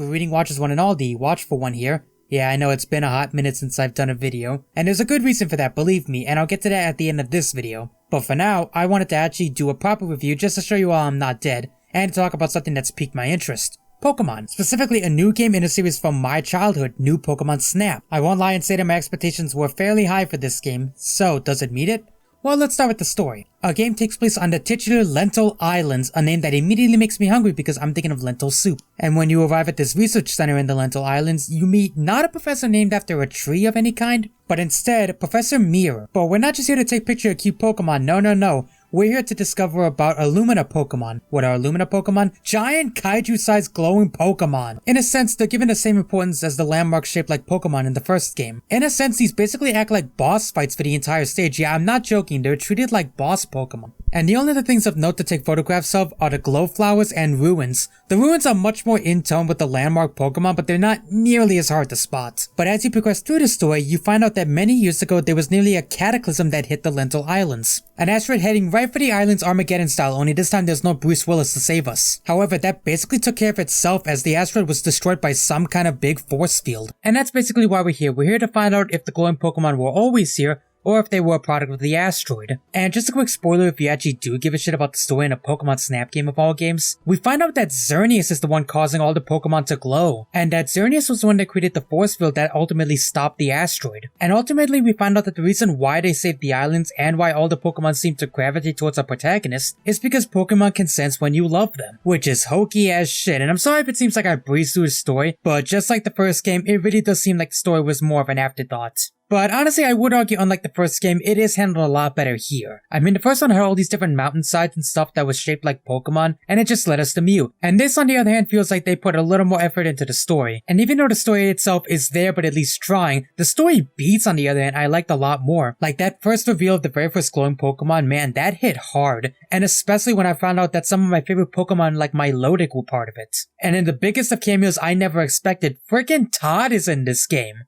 Greeting Watchers one and all, the Watchful one here. Yeah, I know it's been a hot minute since I've done a video, and there's a good reason for that, believe me, and I'll get to that at the end of this video. But for now, I wanted to actually do a proper review just to show you all I'm not dead, and to talk about something that's piqued my interest. Pokémon, specifically a new game in a series from my childhood, New Pokémon Snap. I won't lie and say that my expectations were fairly high for this game, so does it meet it? Well, let's start with the story. Our game takes place on the titular Lentil Islands, a name that immediately makes me hungry because I'm thinking of lentil soup. And when you arrive at this research center in the Lentil Islands, you meet not a professor named after a tree of any kind, but instead Professor Mirror. But we're not just here to take picture of cute Pokemon, no. We're here to discover about Illumina Pokemon. What are Illumina Pokemon? Giant kaiju-sized glowing Pokemon. In a sense, they're given the same importance as the landmarks shaped like Pokemon in the first game. In a sense, these basically act like boss fights for the entire stage. Yeah, I'm not joking, they're treated like boss Pokemon. And the only other things of note to take photographs of are the glow flowers and ruins. The ruins are much more in tone with the landmark Pokemon, but they're not nearly as hard to spot. But as you progress through the story, you find out that many years ago there was nearly a cataclysm that hit the Lentil Islands. An asteroid heading right for the islands Armageddon style, only this time there's no Bruce Willis to save us. However, that basically took care of itself as the asteroid was destroyed by some kind of big force field. And that's basically why we're here. We're here to find out if the glowing Pokemon were always here, or if they were a product of the asteroid. And just a quick spoiler if you actually do give a shit about the story in a Pokemon Snap game of all games, we find out that Xerneas is the one causing all the Pokemon to glow, and that Xerneas was the one that created the force field that ultimately stopped the asteroid. And ultimately we find out that the reason why they saved the islands and why all the Pokemon seem to gravitate towards our protagonist is because Pokemon can sense when you love them, which is hokey as shit. And I'm sorry if it seems like I breezed through the story, but just like the first game, it really does seem like the story was more of an afterthought. But honestly, I would argue unlike the first game, it is handled a lot better here. I mean, the first one had all these different mountainsides and stuff that was shaped like Pokemon, and it just led us to Mew. And this, on the other hand, feels like they put a little more effort into the story. And even though the story itself is there, but at least trying, the story beats, on the other hand, I liked a lot more. Like that first reveal of the very first glowing Pokemon, man, that hit hard. And especially when I found out that some of my favorite Pokemon like Milotic were part of it. And in the biggest of cameos I never expected, frickin' Todd is in this game.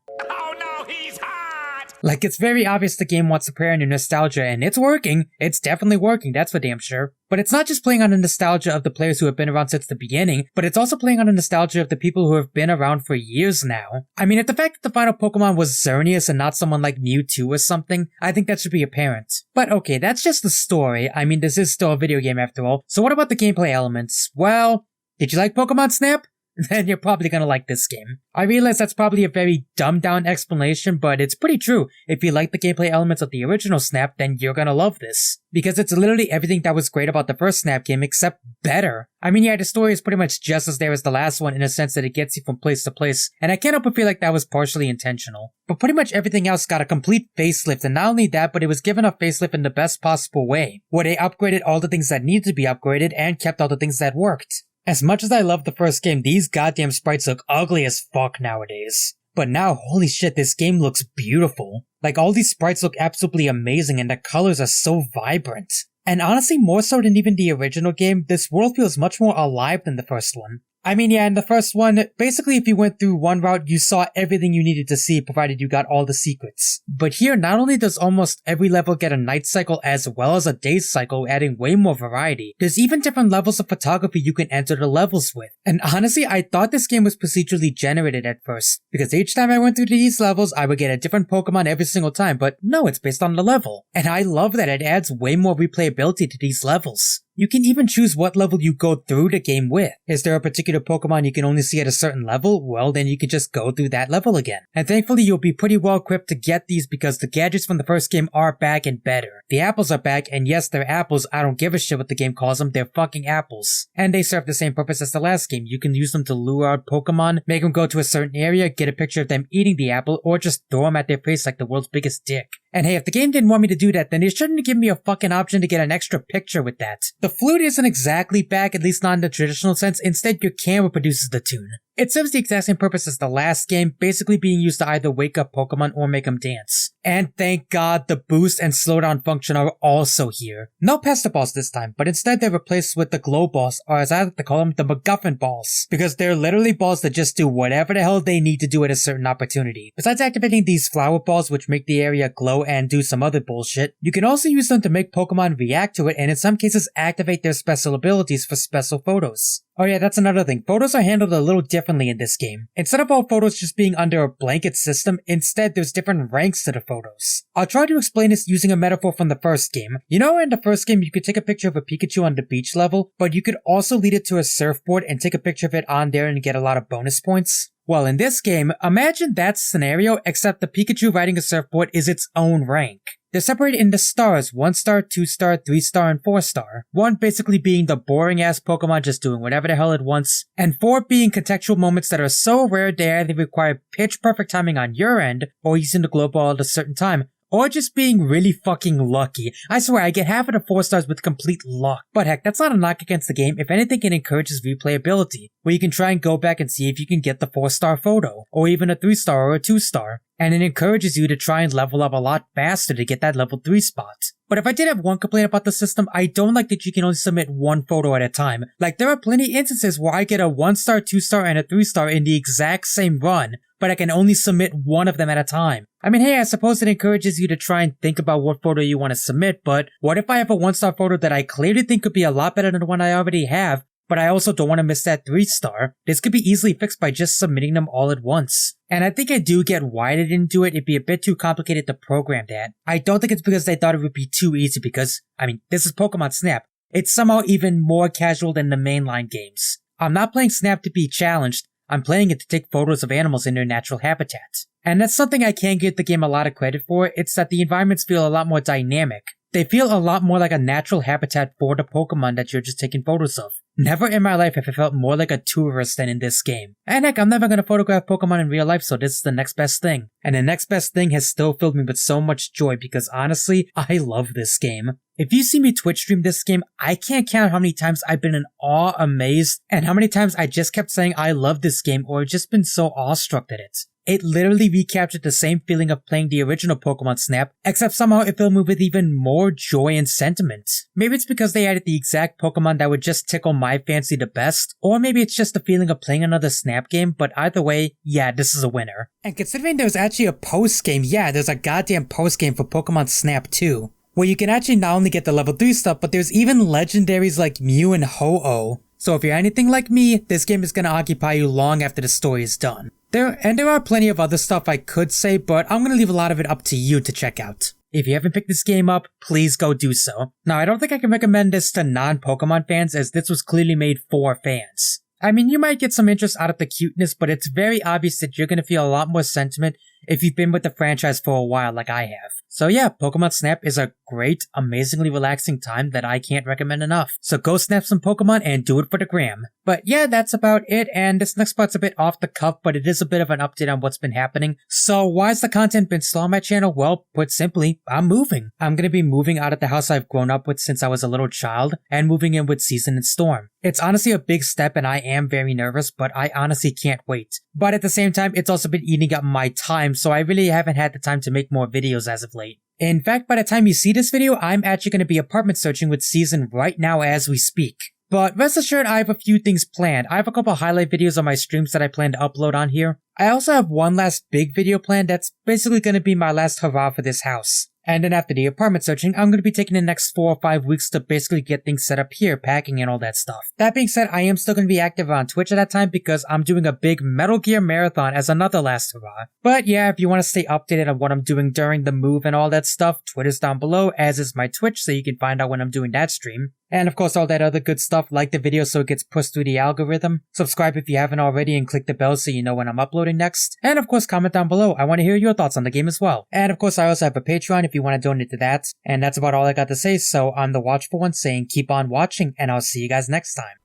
Like, it's very obvious the game wants to play on your nostalgia, and it's working. It's definitely working, that's for damn sure. But it's not just playing on the nostalgia of the players who have been around since the beginning, but it's also playing on the nostalgia of the people who have been around for years now. I mean, if the fact that the final Pokemon was Xerneas and not someone like Mewtwo or something, I think that should be apparent. But okay, that's just the story. I mean, this is still a video game after all. So what about the gameplay elements? Well, did you like Pokemon Snap? Then you're probably gonna like this game. I realize that's probably a very dumbed down explanation, but it's pretty true. If you like the gameplay elements of the original Snap, then you're gonna love this. Because it's literally everything that was great about the first Snap game, except better. I mean, yeah, the story is pretty much just as there as the last one in a sense that it gets you from place to place, and I can't help but feel like that was partially intentional. But pretty much everything else got a complete facelift, and not only that, but it was given a facelift in the best possible way, where they upgraded all the things that needed to be upgraded and kept all the things that worked. As much as I love the first game, these goddamn sprites look ugly as fuck nowadays. But now, holy shit, this game looks beautiful. Like, all these sprites look absolutely amazing and the colors are so vibrant. And honestly, more so than even the original game, this world feels much more alive than the first one. I mean, yeah, in the first one, basically if you went through one route, you saw everything you needed to see, provided you got all the secrets. But here, not only does almost every level get a night cycle as well as a day cycle, adding way more variety, there's even different levels of photography you can enter the levels with. And honestly, I thought this game was procedurally generated at first, because each time I went through these levels, I would get a different Pokemon every single time, but no, it's based on the level. And I love that it adds way more replayability to these levels. You can even choose what level you go through the game with. Is there a particular Pokemon you can only see at a certain level? Well, then you can just go through that level again. And thankfully you'll be pretty well equipped to get these because the gadgets from the first game are back and better. The apples are back, and yes, they're apples. I don't give a shit what the game calls them, they're fucking apples. And they serve the same purpose as the last game. You can use them to lure out Pokemon, make them go to a certain area, get a picture of them eating the apple, or just throw them at their face like the world's biggest dick. And hey, if the game didn't want me to do that, then they shouldn't have given me a fucking option to get an extra picture with that. The flute isn't exactly back, at least not in the traditional sense. Instead, your camera produces the tune. It serves the exact same purpose as the last game, basically being used to either wake up Pokemon or make them dance. And thank God, the boost and slowdown function are also here. No Pester Balls this time, but instead they're replaced with the Glow Balls, or as I like to call them, the MacGuffin Balls. Because they're literally balls that just do whatever the hell they need to do at a certain opportunity. Besides activating these flower balls, which make the area glow and do some other bullshit, you can also use them to make Pokemon react to it and in some cases activate their special abilities for special photos. Oh yeah, that's another thing. Photos are handled a little differently in this game. Instead of all photos just being under a blanket system, instead there's different ranks to the photos. I'll try to explain this using a metaphor from the first game. You know, in the first game you could take a picture of a Pikachu on the beach level, but you could also lead it to a surfboard and take a picture of it on there and get a lot of bonus points? Well, in this game, imagine that scenario, except the Pikachu riding a surfboard is its own rank. They're separated into stars, 1 star, 2 star, 3 star, and 4 star. 1 basically being the boring ass Pokemon just doing whatever the hell it wants, and 4 being contextual moments that are so rare they either require pitch perfect timing on your end, or using the glow ball at a certain time, or just being really fucking lucky. I swear, I get half of the 4 stars with complete luck. But heck, that's not a knock against the game. If anything, it encourages replayability, where you can try and go back and see if you can get the 4-star photo, or even a 3-star or a 2-star. And it encourages you to try and level up a lot faster to get that level 3 spot. But if I did have one complaint about the system, I don't like that you can only submit 1 photo at a time. Like, there are plenty of instances where I get a 1-star, 2-star, and a 3-star in the exact same run, but I can only submit 1 of them at a time. I mean, hey, I suppose it encourages you to try and think about what photo you want to submit, but what if I have a 1-star photo that I clearly think could be a lot better than the one I already have, but I also don't want to miss that 3-star? This could be easily fixed by just submitting them all at once. And I think I do get why they didn't do it. It'd be a bit too complicated to program that. I don't think it's because they thought it would be too easy because, I mean, this is Pokemon Snap. It's somehow even more casual than the mainline games. I'm not playing Snap to be challenged. I'm playing it to take photos of animals in their natural habitat. And that's something I can give the game a lot of credit for. It's that the environments feel a lot more dynamic. They feel a lot more like a natural habitat for the Pokemon that you're just taking photos of. Never in my life have I felt more like a tourist than in this game. And heck, I'm never gonna photograph Pokemon in real life, so this is the next best thing. And the next best thing has still filled me with so much joy because honestly, I love this game. If you see me Twitch stream this game, I can't count how many times I've been in awe, amazed, and how many times I just kept saying I love this game or just been so awestruck at it. It literally recaptured the same feeling of playing the original Pokemon Snap, except somehow it filled me with even more joy and sentiment. Maybe it's because they added the exact Pokemon that would just tickle my fancy the best, or maybe it's just the feeling of playing another Snap game, but either way, yeah, this is a winner. And considering there's actually a post-game, yeah, there's a goddamn post-game for Pokemon Snap too, where you can actually not only get the level 3 stuff, but there's even legendaries like Mew and Ho-Oh. So if you're anything like me, this game is gonna occupy you long after the story is done. There are plenty of other stuff I could say, but I'm gonna leave a lot of it up to you to check out. If you haven't picked this game up, please go do so. Now, I don't think I can recommend this to non-Pokemon fans, as this was clearly made for fans. I mean, you might get some interest out of the cuteness, but it's very obvious that you're gonna feel a lot more sentiment if you've been with the franchise for a while like I have. So yeah, Pokemon Snap is a great, amazingly relaxing time that I can't recommend enough. So go snap some Pokemon and do it for the gram. But yeah, that's about it, and this next part's a bit off the cuff, but it is a bit of an update on what's been happening. So why's the content been slow on my channel? Well, put simply, I'm moving. I'm gonna be moving out of the house I've grown up with since I was a little child, and moving in with Season and Storm. It's honestly a big step and I am very nervous, but I honestly can't wait. But at the same time, it's also been eating up my time, so I really haven't had the time to make more videos as of late. In fact, by the time you see this video, I'm actually going to be apartment searching with Season right now as we speak. But rest assured, I have a few things planned. I have a couple highlight videos on my streams that I plan to upload on here. I also have one last big video planned that's basically going to be my last hurrah for this house. And then after the apartment searching, I'm going to be taking the next 4 or 5 weeks to basically get things set up here, packing and all that stuff. That being said, I am still going to be active on Twitch at that time because I'm doing a big Metal Gear marathon as another last hurrah. But yeah, if you want to stay updated on what I'm doing during the move and all that stuff, Twitter's down below, as is my Twitch, so you can find out when I'm doing that stream. And of course all that other good stuff, like the video so it gets pushed through the algorithm. Subscribe if you haven't already and click the bell so you know when I'm uploading next. And of course comment down below, I want to hear your thoughts on the game as well. And of course I also have a Patreon if you want to donate to that. And that's about all I got to say, so I'm the Watchful one saying keep on watching and I'll see you guys next time.